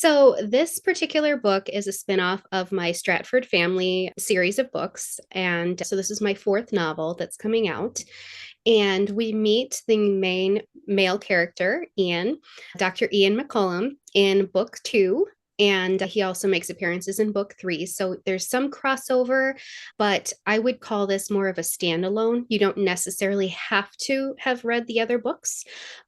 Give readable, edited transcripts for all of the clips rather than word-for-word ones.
So, this particular book is a spinoff of my Stratford Family series of books. And so, this is my fourth novel that's coming out. And we meet the main male character, Ian, Dr. Ian McCullom, in book two. And he also makes appearances in book three. So there's some crossover, but I would call this more of a standalone. You don't necessarily have to have read the other books,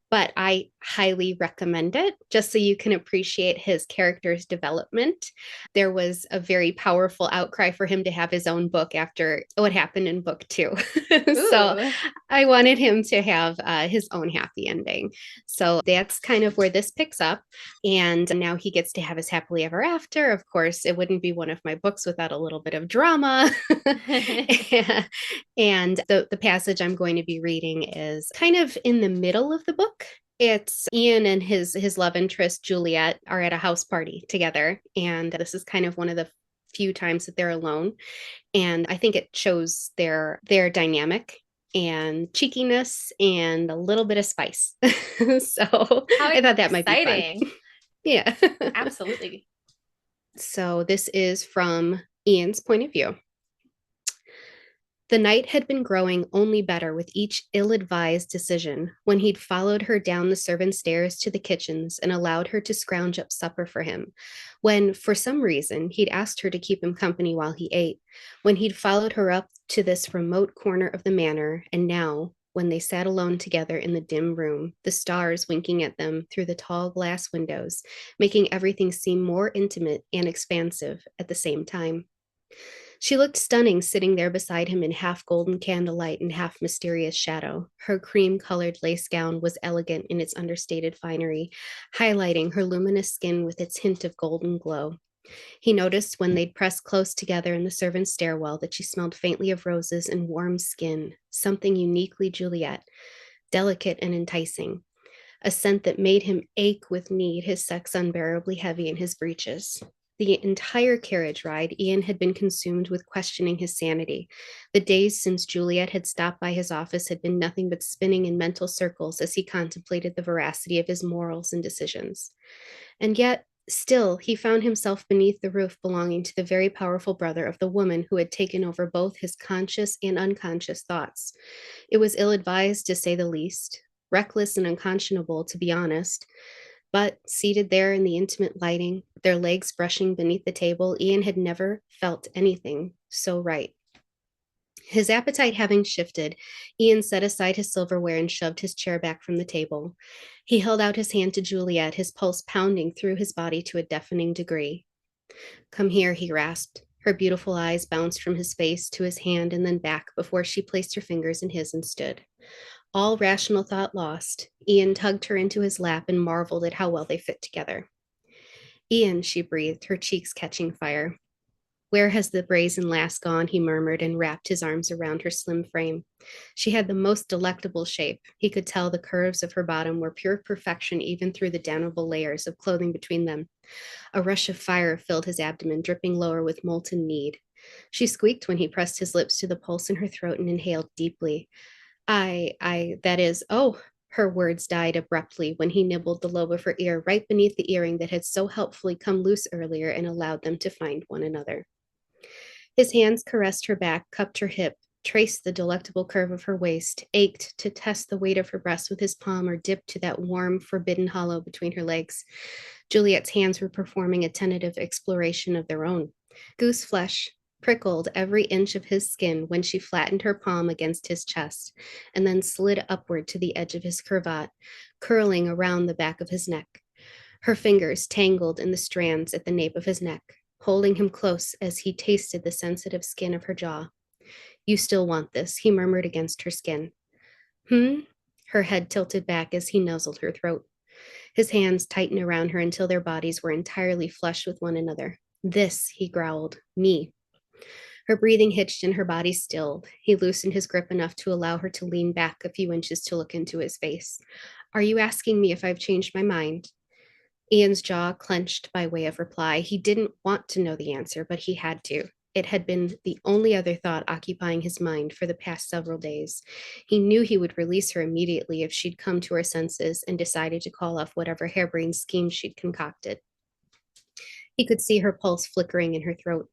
but I highly recommend it just so you can appreciate his character's development. There was a very powerful outcry for him to have his own book after what happened in book two. So Ooh. I wanted him to have his own happy ending. So that's kind of where this picks up. And now he gets to have his happily ever after. Of course, it wouldn't be one of my books without a little bit of drama. And the passage I'm going to be reading is kind of in the middle of the book. It's Ian and his love interest Juliette are at a house party together, and this is kind of one of the few times that they're alone. And I think it shows their dynamic and cheekiness and a little bit of spice. So How I thought that might be fun. exciting. Yeah. Absolutely. So this is from Ian's point of view. The night had been growing only better with each ill advised decision when he'd followed her down the servants' stairs to the kitchens and allowed her to scrounge up supper for him. When, for some reason, he'd asked her to keep him company while he ate. When he'd followed her up to this remote corner of the manor, and now, when they sat alone together in the dim room, the stars winking at them through the tall glass windows, making everything seem more intimate and expansive at the same time. She looked stunning sitting there beside him in half golden candlelight and half mysterious shadow. Her cream colored lace gown was elegant in its understated finery, highlighting her luminous skin with its hint of golden glow. He noticed when they'd pressed close together in the servants' stairwell that she smelled faintly of roses and warm skin, something uniquely Juliette, delicate and enticing, a scent that made him ache with need, his sex unbearably heavy in his breeches. The entire carriage ride, Ian had been consumed with questioning his sanity. The days since Juliette had stopped by his office had been nothing but spinning in mental circles as he contemplated the veracity of his morals and decisions. And yet, still, he found himself beneath the roof belonging to the very powerful brother of the woman who had taken over both his conscious and unconscious thoughts. It was ill advised, to say the least, reckless and unconscionable, to be honest. But seated there in the intimate lighting, their legs brushing beneath the table, Ian had never felt anything so right. His appetite having shifted, Ian set aside his silverware and shoved his chair back from the table. He held out his hand to Juliette, his pulse pounding through his body to a deafening degree. Come here, he rasped. Her beautiful eyes bounced from his face to his hand and then back before she placed her fingers in his and stood. All rational thought lost, Ian tugged her into his lap and marveled at how well they fit together. Ian, she breathed, her cheeks catching fire. Where has the brazen lass gone? He murmured and wrapped his arms around her slim frame. She had the most delectable shape. He could tell the curves of her bottom were pure perfection even through the damnable layers of clothing between them. A rush of fire filled his abdomen, dripping lower with molten need. She squeaked when he pressed his lips to the pulse in her throat and inhaled deeply. That is, oh, her words died abruptly when he nibbled the lobe of her ear right beneath the earring that had so helpfully come loose earlier and allowed them to find one another. His hands caressed her back, cupped her hip, traced the delectable curve of her waist, ached to test the weight of her breast with his palm or dipped to that warm, forbidden hollow between her legs. Juliette's hands were performing a tentative exploration of their own. Goose flesh prickled every inch of his skin when she flattened her palm against his chest and then slid upward to the edge of his cravat, curling around the back of his neck. Her fingers tangled in the strands at the nape of his neck, holding him close as he tasted the sensitive skin of her jaw. You still want this, he murmured against her skin. Hmm? Her head tilted back as he nuzzled her throat. His hands tightened around her until their bodies were entirely flush with one another. This, he growled, me. Her breathing hitched and her body stilled. He loosened his grip enough to allow her to lean back a few inches to look into his face. Are you asking me if I've changed my mind? Ian's jaw clenched by way of reply. He didn't want to know the answer, but he had to. It had been the only other thought occupying his mind for the past several days. He knew he would release her immediately if she'd come to her senses and decided to call off whatever harebrained scheme she'd concocted. He could see her pulse flickering in her throat.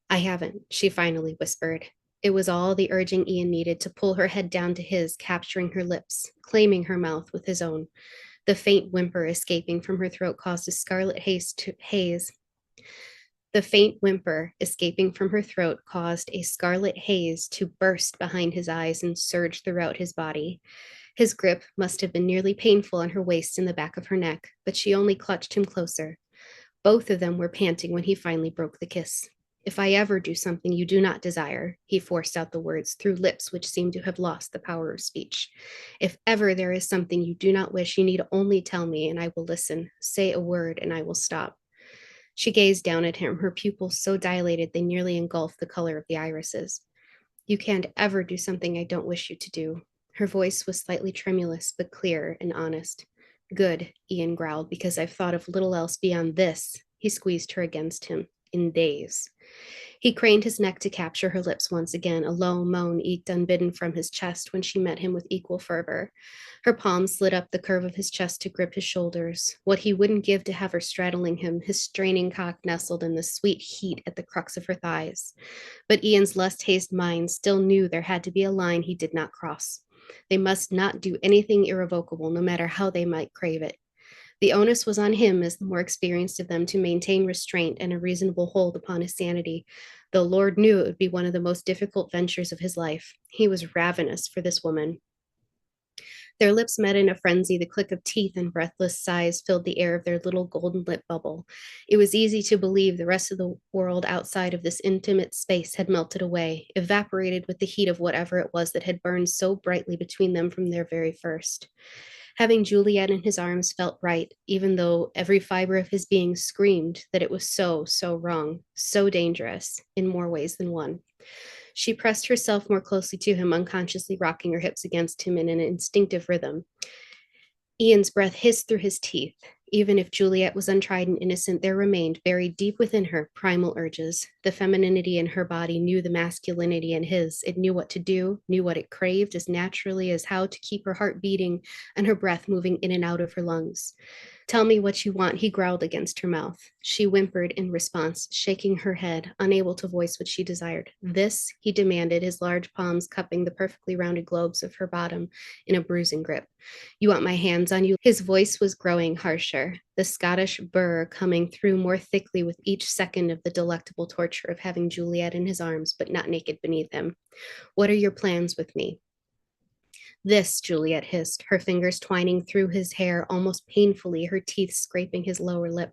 I haven't, she finally whispered. It was all the urging Ian needed to pull her head down to his, capturing her lips, claiming her mouth with his own. The faint whimper escaping from her throat caused a scarlet haze. The faint whimper escaping from her throat caused a scarlet haze to burst behind his eyes and surge throughout his body. His grip must have been nearly painful on her waist and the back of her neck, but she only clutched him closer. Both of them were panting when he finally broke the kiss. If I ever do something you do not desire, he forced out the words through lips which seemed to have lost the power of speech. If ever there is something you do not wish, you need only tell me and I will listen. Say a word and I will stop. She gazed down at him, her pupils so dilated they nearly engulfed the color of the irises. You can't ever do something I don't wish you to do. Her voice was slightly tremulous, but clear and honest. Good, Ian growled, because I've thought of little else beyond this. He squeezed her against him. In days. He craned his neck to capture her lips once again, a low moan eked unbidden from his chest when she met him with equal fervor. Her palms slid up the curve of his chest to grip his shoulders, what he wouldn't give to have her straddling him, his straining cock nestled in the sweet heat at the crux of her thighs. But Ian's lust-hazed mind still knew there had to be a line he did not cross. They must not do anything irrevocable, no matter how they might crave it. The onus was on him, as the more experienced of them, to maintain restraint and a reasonable hold upon his sanity, though Lord knew it would be one of the most difficult ventures of his life. He was ravenous for this woman. Their lips met in a frenzy. The click of teeth and breathless sighs filled the air of their little golden lit bubble. It was easy to believe the rest of the world outside of this intimate space had melted away, evaporated with the heat of whatever it was that had burned so brightly between them from their very first. Having Juliette in his arms felt right, even though every fiber of his being screamed that it was so, so wrong, so dangerous, in more ways than one. She pressed herself more closely to him, unconsciously rocking her hips against him in an instinctive rhythm. Ian's breath hissed through his teeth. Even if Juliette was untried and innocent, there remained, buried deep within her, primal urges. The femininity in her body knew the masculinity in his. It knew what to do, knew what it craved as naturally as how to keep her heart beating and her breath moving in and out of her lungs. Tell me what you want, he growled against her mouth. She whimpered in response, shaking her head, unable to voice what she desired. This, he demanded, his large palms cupping the perfectly rounded globes of her bottom in a bruising grip. You want my hands on you? His voice was growing harsher, the Scottish burr coming through more thickly with each second of the delectable torture of having Juliette in his arms, but not naked beneath him. What are your plans with me? This, Juliette hissed, her fingers twining through his hair almost painfully, her teeth scraping his lower lip.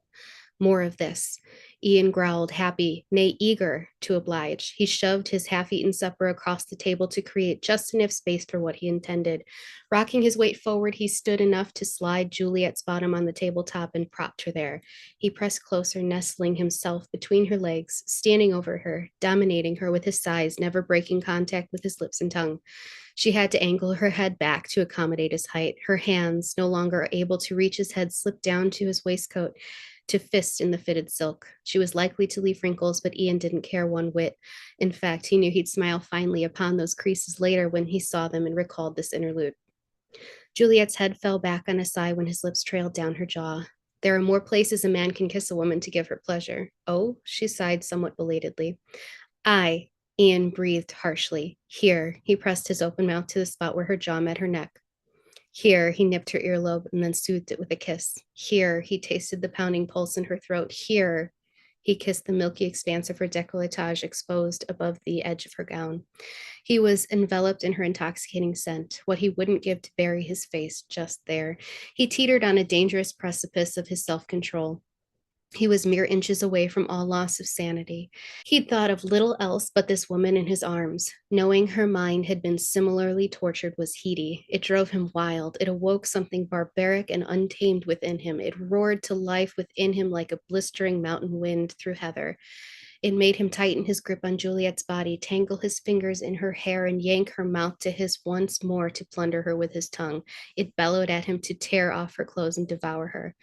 More of this. Ian growled, happy, nay, eager to oblige. He shoved his half-eaten supper across the table to create just enough space for what he intended. Rocking his weight forward, he stood enough to slide Juliette's bottom on the tabletop and propped her there. He pressed closer, nestling himself between her legs, standing over her, dominating her with his size, never breaking contact with his lips and tongue. She had to angle her head back to accommodate his height. Her hands, no longer able to reach his head, slipped down to his waistcoat to fist in the fitted silk. She was likely to leave wrinkles, but Ian didn't care one whit. In fact, he knew he'd smile finely upon those creases later when he saw them and recalled this interlude. Juliette's head fell back on a sigh when his lips trailed down her jaw. There are more places a man can kiss a woman to give her pleasure. Oh, she sighed somewhat belatedly. I, Ian breathed harshly. Here, he pressed his open mouth to the spot where her jaw met her neck. Here, he nipped her earlobe and then soothed it with a kiss. Here, he tasted the pounding pulse in her throat. Here, he kissed the milky expanse of her décolletage exposed above the edge of her gown. He was enveloped in her intoxicating scent, what he wouldn't give to bury his face just there. He teetered on a dangerous precipice of his self-control. He was mere inches away from all loss of sanity. He'd thought of little else but this woman in his arms. Knowing her mind had been similarly tortured was heady. It drove him wild. It awoke something barbaric and untamed within him. It roared to life within him like a blistering mountain wind through heather. It made him tighten his grip on Juliette's body, tangle his fingers in her hair, and yank her mouth to his once more to plunder her with his tongue. It bellowed at him to tear off her clothes and devour her.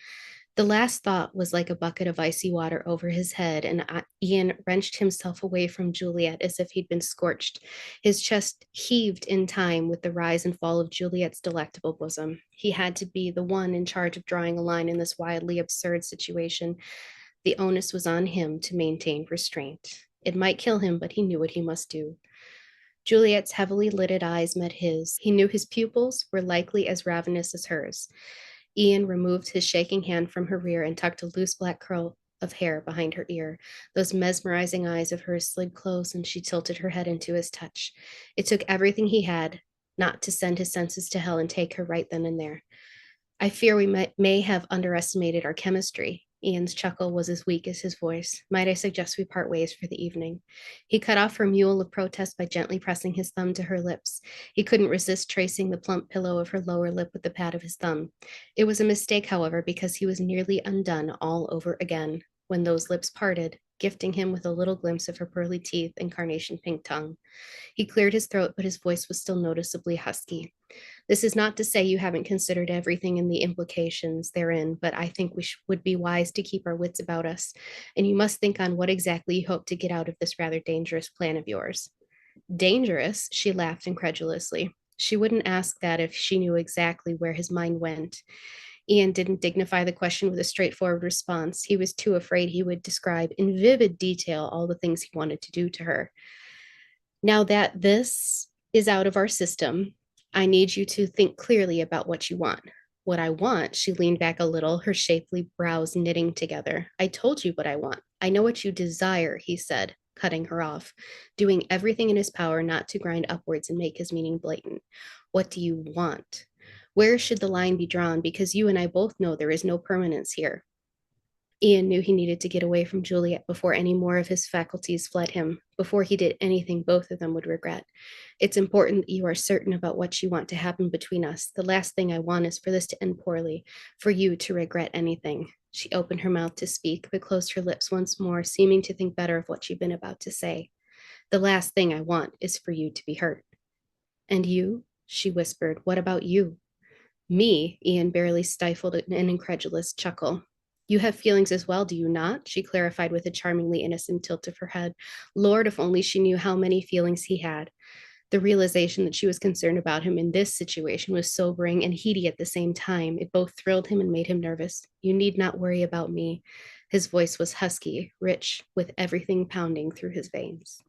The last thought was like a bucket of icy water over his head, and Ian wrenched himself away from Juliette as if he'd been scorched. His chest heaved in time with the rise and fall of Juliette's delectable bosom. He had to be the one in charge of drawing a line in this wildly absurd situation. The onus was on him to maintain restraint. It might kill him, but he knew what he must do. Juliet's heavily lidded eyes met his. He knew his pupils were likely as ravenous as hers. Ian removed his shaking hand from her rear and tucked a loose black curl of hair behind her ear. Those mesmerizing eyes of hers slid close, and she tilted her head into his touch. It took everything he had not to send his senses to hell and take her right then and there. I fear we may have underestimated our chemistry. Ian's chuckle was as weak as his voice. Might I suggest we part ways for the evening? He cut off her mule of protest by gently pressing his thumb to her lips. He couldn't resist tracing the plump pillow of her lower lip with the pad of his thumb. It was a mistake, however, because he was nearly undone all over again when those lips parted, gifting him with a little glimpse of her pearly teeth and carnation pink tongue. He cleared his throat, but his voice was still noticeably husky. This is not to say you haven't considered everything and the implications therein, but I think we would be wise to keep our wits about us, and you must think on what exactly you hope to get out of this rather dangerous plan of yours. Dangerous? She laughed incredulously. She wouldn't ask that if she knew exactly where his mind went. Ian didn't dignify the question with a straightforward response. He was too afraid he would describe in vivid detail all the things he wanted to do to her. Now that this is out of our system, I need you to think clearly about what you want. What I want, she leaned back a little, her shapely brows knitting together. I told you what I want. I know what you desire, he said, cutting her off, doing everything in his power not to grind upwards and make his meaning blatant. What do you want? Where should the line be drawn? Because you and I both know there is no permanence here. Ian knew he needed to get away from Juliette before any more of his faculties fled him, before he did anything both of them would regret. It's important that you are certain about what you want to happen between us. The last thing I want is for this to end poorly, for you to regret anything. She opened her mouth to speak, but closed her lips once more, seeming to think better of what she'd been about to say. The last thing I want is for you to be hurt. And you? She whispered. What about you? Me, Ian barely stifled an incredulous chuckle. You have feelings as well, do you not? She clarified with a charmingly innocent tilt of her head. Lord, if only she knew how many feelings he had. The realization that she was concerned about him in this situation was sobering and heady at the same time. It both thrilled him and made him nervous. You need not worry about me. His voice was husky, rich, with everything pounding through his veins.